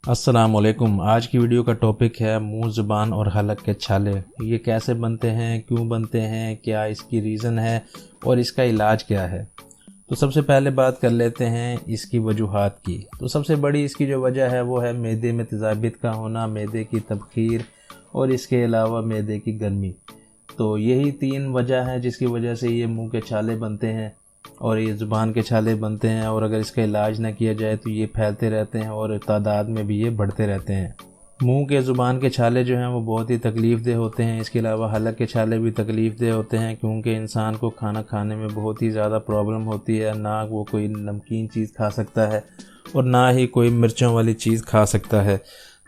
अस्सलामुअलैकुम। आज की वीडियो का टॉपिक है मुंह, ज़ुबान और हलक के छाले। ये कैसे बनते हैं, क्यों बनते हैं, क्या इसकी रीज़न है और इसका इलाज क्या है। तो सबसे पहले बात कर लेते हैं इसकी वजूहात की। तो सबसे बड़ी इसकी जो वजह है वो है मैदे में तेज़ाबियत का होना, मैदे की तबखीर और इसके अलावा मैदे की गर्मी। तो यही 3 वजह हैं जिसकी वजह से ये मुंह के छाले बनते हैं और ये ज़ुबान के छाले बनते हैं। और अगर इसका इलाज ना किया जाए तो ये फैलते रहते हैं और तादाद में भी ये बढ़ते रहते हैं। मुंह के ज़ुबान के छाले जो हैं वो बहुत ही तकलीफ़देह होते हैं। इसके अलावा हलक के छाले भी तकलीफ़देह होते हैं क्योंकि इंसान को खाना खाने में बहुत ही ज़्यादा प्रॉब्लम होती है। ना वो कोई नमकीन चीज़ खा सकता है और ना ही कोई मिर्चों वाली चीज़ खा सकता है।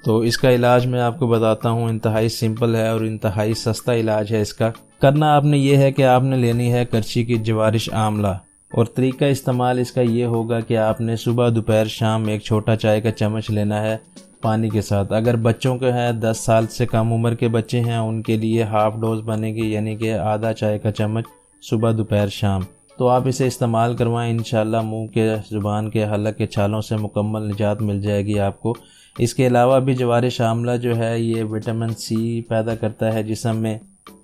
तो इसका इलाज मैं आपको बताता हूँ, इंतहाई सिंपल है और इंतहाई सस्ता इलाज है। इसका करना आपने ये है कि आपने लेनी है करची की जवारिश आंवला और तरीका इस्तेमाल इसका ये होगा कि आपने सुबह दोपहर शाम एक छोटा चाय का चम्मच लेना है पानी के साथ। अगर बच्चों के हैं 10 साल से कम उम्र के बच्चे हैं उनके लिए हाफ डोज बनेगी, यानी कि आधा चाय का चम्मच सुबह दोपहर शाम। तो आप इसे इस्तेमाल करवाएं, इंशाल्लाह मुंह के ज़ुबान के हलक के छालों से मुकम्मल निजात मिल जाएगी आपको। इसके अलावा भी जवारिश आंवला जो है ये विटामिन सी पैदा करता है जिस्म में।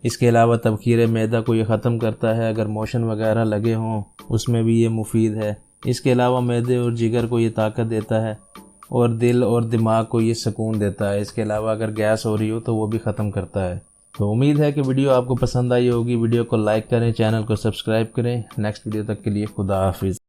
इसके अलावा तबखीर मैदा को ये ख़त्म करता है। अगर मोशन वगैरह लगे हों उसमें भी ये मुफीद है। इसके अलावा मैदे और जिगर को ये ताकत देता है और दिल और दिमाग को ये सुकून देता है। इसके अलावा अगर गैस हो रही हो तो वो भी ख़त्म करता है। तो उम्मीद है कि वीडियो आपको पसंद आई होगी। वीडियो को लाइक करें, चैनल को सब्सक्राइब करें। नेक्स्ट वीडियो तक के लिए खुदा हाफिज़।